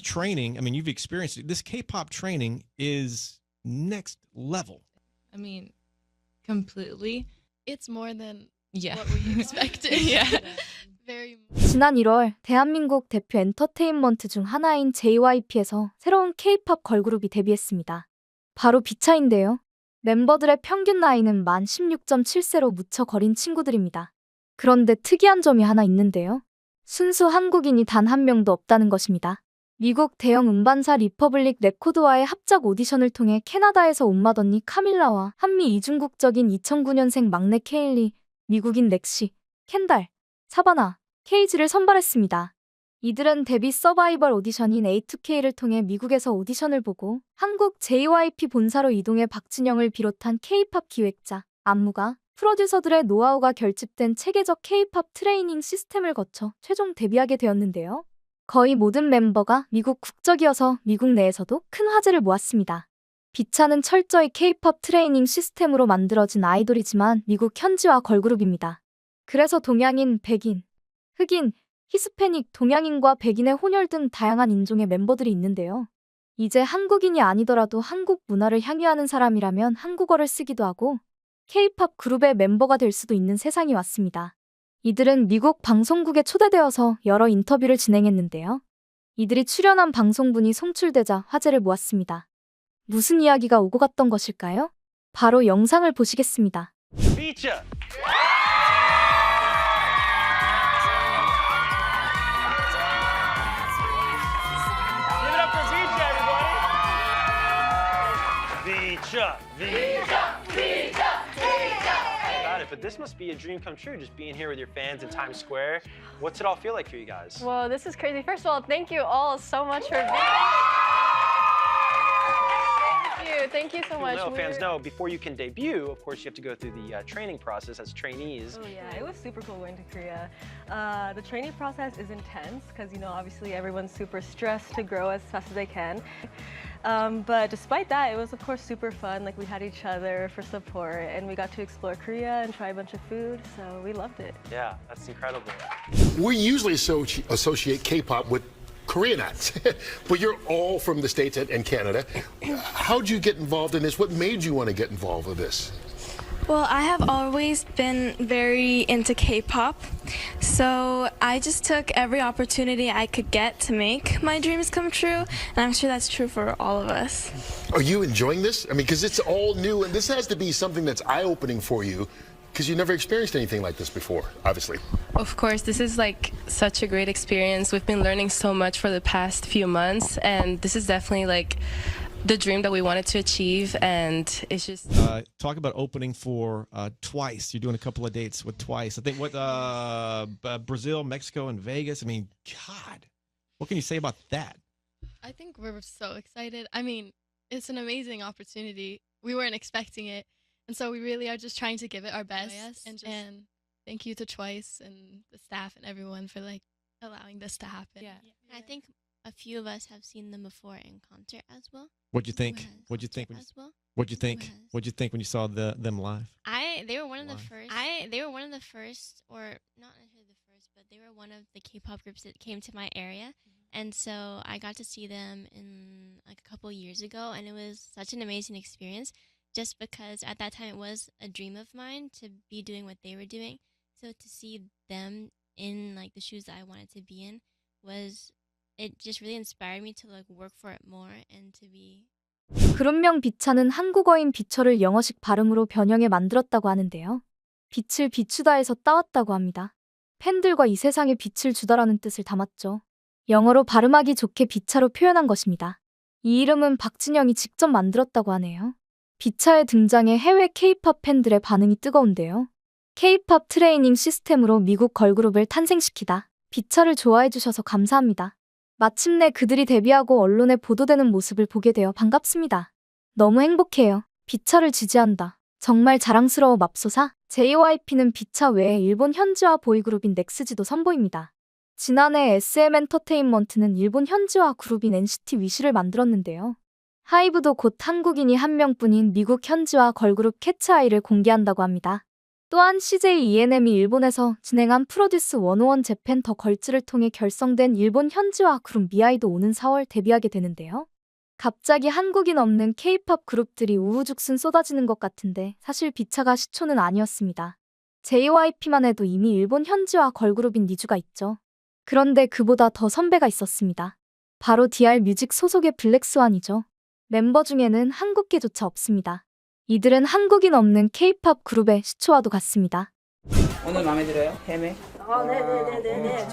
training, I mean, you've experienced it. This K-pop training is next level. I mean, completely. It's more than Yeah. what we expected. Yeah. Very. 지난 1월 대한민국 대표 엔터테인먼트 중 하나인 JYP에서 새로운 K-팝 걸그룹이 데뷔했습니다. 바로 비차인데요. 멤버들의 평균 나이는 만 16.7세로 무척 어린 친구들입니다. 그런데 특이한 점이 하나 있는데요. 순수 한국인이 단 한 명도 없다는 것입니다. 미국 대형 음반사 리퍼블릭 레코드와의 합작 오디션을 통해 캐나다에서 온맛 언니 카밀라와 한미 이중국적인 2009년생 막내 케일리, 미국인 렉시, 켄달, 사바나, 케이지를 선발했습니다. 이들은 데뷔 서바이벌 오디션인 A2K를 통해 미국에서 오디션을 보고 한국 JYP 본사로 이동해 박진영을 비롯한 K-팝 기획자, 안무가, 프로듀서들의 노하우가 결집된 체계적 K-팝 트레이닝 시스템을 거쳐 최종 데뷔하게 되었는데요. 거의 모든 멤버가 미국 국적이어서 미국 내에서도 큰 화제를 모았습니다. 비차는 철저히 K-팝 트레이닝 시스템으로 만들어진 아이돌이지만 미국 현지화 걸그룹입니다. 그래서 동양인, 백인, 흑인, 히스패닉, 동양인과 백인의 혼혈 등 다양한 인종의 멤버들이 있는데요. 이제 한국인이 아니더라도 한국 문화를 향유하는 사람이라면 한국어를 쓰기도 하고 K-팝 그룹의 멤버가 될 수도 있는 세상이 왔습니다. 이들은 미국 방송국에 초대되어서 여러 인터뷰를 진행했는데요. 이들이 출연한 방송분이 송출되자 화제를 모았습니다. 무슨 이야기가 오고 갔던 것일까요? 바로 영상을 보시겠습니다. Feature. Give it up for Feature, everybody. Feature. About it, but this must be a dream come true, just being here with your fans in Times Square. What's it all feel like for you guys? Whoa, this is crazy. First of all, thank you all so much for being Thank you so much. No, fans know before you can debut, of course, you have to go through the training process as trainees. Oh yeah, it was super cool going to Korea. The training process is intense because, you know, obviously everyone's super stressed to grow as fast as they can. But despite that, it was of course super fun. Like we had each other for support and we got to explore Korea and try a bunch of food. So we loved it. Yeah, that's incredible. We usually associate K-pop with Korean acts, but you're all from the States and Canada. How'd you get involved in this? What made you want to get involved with this? Well, I have always been very into K-pop, so I just took every opportunity I could get to make my dreams come true, and I'm sure that's true for all of us. Are you enjoying this? I mean, because it's all new, and this has to be something that's eye-opening for you, because you never experienced anything like this before, obviously. Of course, this is like such a great experience. We've been learning so much for the past few months, and this is definitely like the dream that we wanted to achieve, and it's just Talk about opening for Twice. You're doing a couple of dates with Twice. I think Brazil, Mexico, and Vegas. I mean, God, what can you say about that? I think we're so excited. I mean, it's an amazing opportunity. We weren't expecting it, and so we really are just trying to give it our best. And thank you to Twice and the staff and everyone for like allowing this to happen. Yeah. I think a few of us have seen them before in concert as well. What'd you think? What'd you think? As well? What'd you think? What'd you think when you saw them live? They were one of the Live. first. They were one of the first, or not necessarily the first, but they were one of the K-pop groups that came to my area, and so I got to see them in like a couple years ago, and it was such an amazing experience. Just because at that time it was a dream of mine to be doing what they were doing, so to see them in like the shoes that I wanted to be in it just really inspired me to like work for it more and to be. 그룹명 비차는 한국어인 비철을 영어식 발음으로 변형해 만들었다고 하는데요. 빛을 비추다에서 따왔다고 합니다. 팬들과 이 세상에 빛을 주다라는 뜻을 담았죠. 영어로 발음하기 좋게 비차로 표현한 것입니다. 이 이름은 박진영이 직접 만들었다고 하네요. 비차의 등장에 해외 K-팝 팬들의 반응이 뜨거운데요. K-팝 트레이닝 시스템으로 미국 걸그룹을 탄생시키다. 비차를 좋아해 주셔서 감사합니다. 마침내 그들이 데뷔하고 언론에 보도되는 모습을 보게 되어 반갑습니다. 너무 행복해요. 비차를 지지한다. 정말 자랑스러워 맙소사. JYP는 비차 외에 일본 현지화 보이그룹인 넥스지도 선보입니다. 지난해 SM 엔터테인먼트는 일본 현지화 그룹인 NCT 위시를 만들었는데요. 하이브도 곧 한국인이 한 명뿐인 미국 현지화 걸그룹 캐츠아이를 공개한다고 합니다. 또한 CJ ENM이 일본에서 진행한 프로듀스 101 재팬 더 걸즈를 통해 결성된 일본 현지화 그룹 미아이도 오는 4월 데뷔하게 되는데요. 갑자기 한국인 없는 K-팝 그룹들이 우후죽순 쏟아지는 것 같은데 사실 비차가 시초는 아니었습니다. JYP만 해도 이미 일본 현지화 걸그룹인 니쥬가 있죠. 그런데 그보다 더 선배가 있었습니다. 바로 DR 뮤직 소속의 블랙스완이죠. 멤버 중에는 한국계조차 없습니다. 이들은 한국인 없는 K-팝 그룹의 시초와도 같습니다. 오늘 마음에 들어요? 헤매? 네네네네네.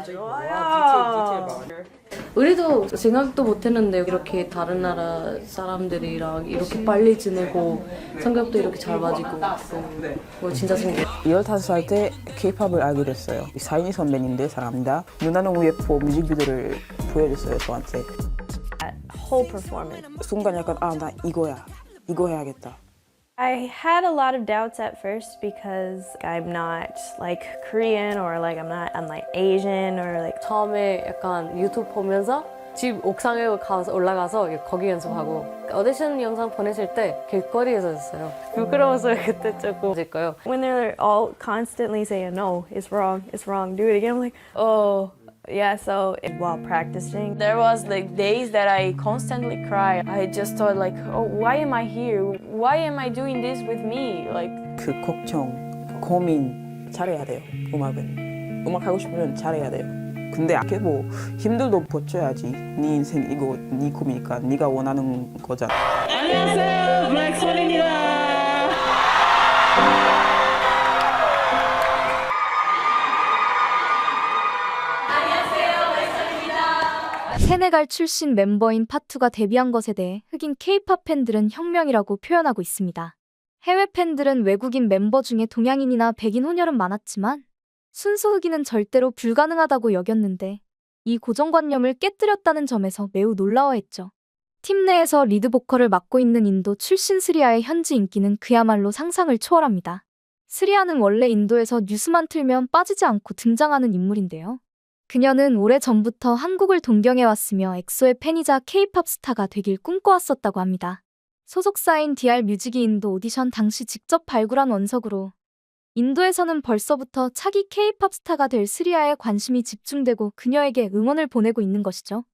좋아요. 우리도 생각도 못했는데 이렇게 다른 나라 사람들이랑 이렇게 빨리 지내고 성격도 이렇게 잘 맞고 진짜 신기해. 15살 때 K-팝을 알게 됐어요. 사인이 선배님들 사랑합니다. 누나는 UFO 뮤직비디오를 보여줬어요 저한테. Whole performance. 순간 약간 나 이거야. 이거 해야겠다. I had a lot of doubts at first because I'm not like Korean or like I'm like Asian or like 처음에 약간 유튜브 보면서 집 옥상에 올라가서 거기 연습하고 오디션 영상 보냈을 때 길거리에서 했어요. 부끄러워서 그때 조금 질 거예요. when they're all constantly saying no, it's wrong, do it again. I'm like, oh. Yeah, so while practicing, there was like days that I constantly cried. I just thought like, oh, why am I here? Why am I doing this with me? Like 그 걱정, 고민 잘해야 돼요. 음악 하고 싶으면 잘해야 돼요. 근데 뭐 힘들도 버텨야지. 네 인생 이거 네 꿈이니까 네가 원하는 거잖아. 안녕하세요, 블랙스완입니다. 세네갈 출신 멤버인 파투가 데뷔한 것에 대해 흑인 K-팝 팬들은 혁명이라고 표현하고 있습니다. 해외 팬들은 외국인 멤버 중에 동양인이나 백인 혼혈은 많았지만 순수 흑인은 절대로 불가능하다고 여겼는데 이 고정관념을 깨뜨렸다는 점에서 매우 놀라워했죠. 팀 내에서 리드 보컬을 맡고 있는 인도 출신 스리아의 현지 인기는 그야말로 상상을 초월합니다. 스리아는 원래 인도에서 뉴스만 틀면 빠지지 않고 등장하는 인물인데요. 그녀는 오래전부터 한국을 동경해왔으며 엑소의 팬이자 K-팝 스타가 되길 꿈꿔왔었다고 합니다. 소속사인 DR 뮤직이 인도 오디션 당시 직접 발굴한 원석으로 인도에서는 벌써부터 차기 K-팝 스타가 될 스리아에 관심이 집중되고 그녀에게 응원을 보내고 있는 것이죠.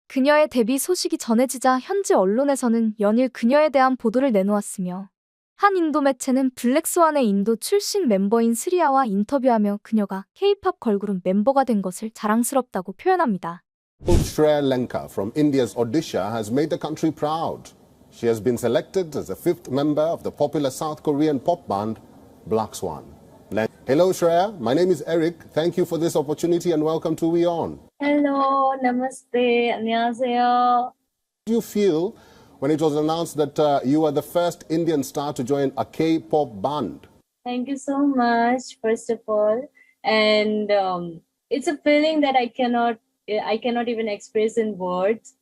그녀의 데뷔 소식이 전해지자 현지 언론에서는 연일 그녀에 대한 보도를 내놓았으며 한 인도 매체는 블랙스완의 인도 출신 멤버인 스리아와 인터뷰하며 그녀가 K-팝 걸그룹 멤버가 된 것을 자랑스럽다고 표현합니다. Shreya Lenka from India's Odisha has made the country proud. She has been selected as the 5th member of the popular South Korean pop band Black Swan. Hello Shreya, my name is Eric. Thank you for this opportunity and welcome to WeOn. Hello, namaste, 안녕하세요. How do you feel when it was announced that you are the first Indian star to join a K-pop band? Thank you so much, first of all. And it's a feeling that I cannot even express in words.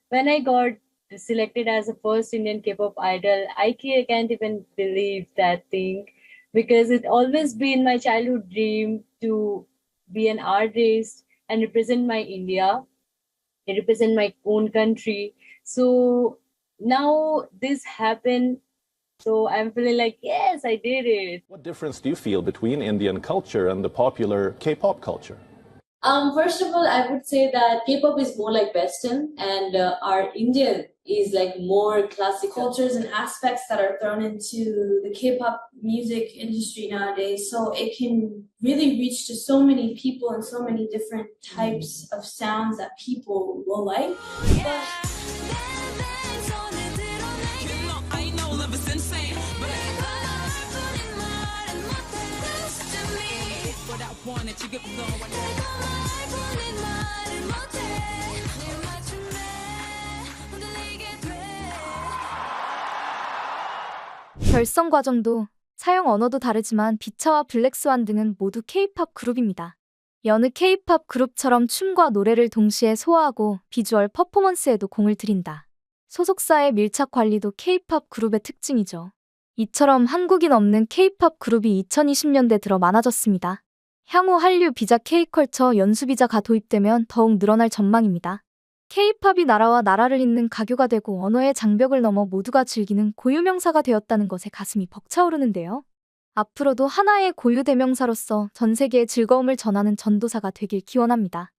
When I got selected as the first Indian K-pop idol, I can't even believe that thing because it's always been my childhood dream to be an artist and represent my India, and represent my own country. So now this happened, so I'm feeling like, yes, I did it. What difference do you feel between Indian culture and the popular K-pop culture? First of all, I would say that K-pop is more like Western and our Indian is like more classical. Cultures and aspects that are thrown into the K-pop music industry nowadays, so it can really reach to so many people and so many different types of sounds that people will like. 결성 과정도 사용 언어도 다르지만 비차와 블랙스완 등은 모두 K-팝 그룹입니다. 여느 K-팝 그룹처럼 춤과 노래를 동시에 소화하고 비주얼 퍼포먼스에도 공을 들인다. 소속사의 밀착 관리도 K-팝 그룹의 특징이죠. 이처럼 한국인 없는 K-팝 그룹이 2020년대 들어 많아졌습니다. 향후 한류 비자 K-컬처 연수 비자가 도입되면 더욱 늘어날 전망입니다. K-팝이 나라와 나라를 잇는 가교가 되고 언어의 장벽을 넘어 모두가 즐기는 고유명사가 되었다는 것에 가슴이 벅차오르는데요. 앞으로도 하나의 고유 대명사로서 전 세계에 즐거움을 전하는 전도사가 되길 기원합니다.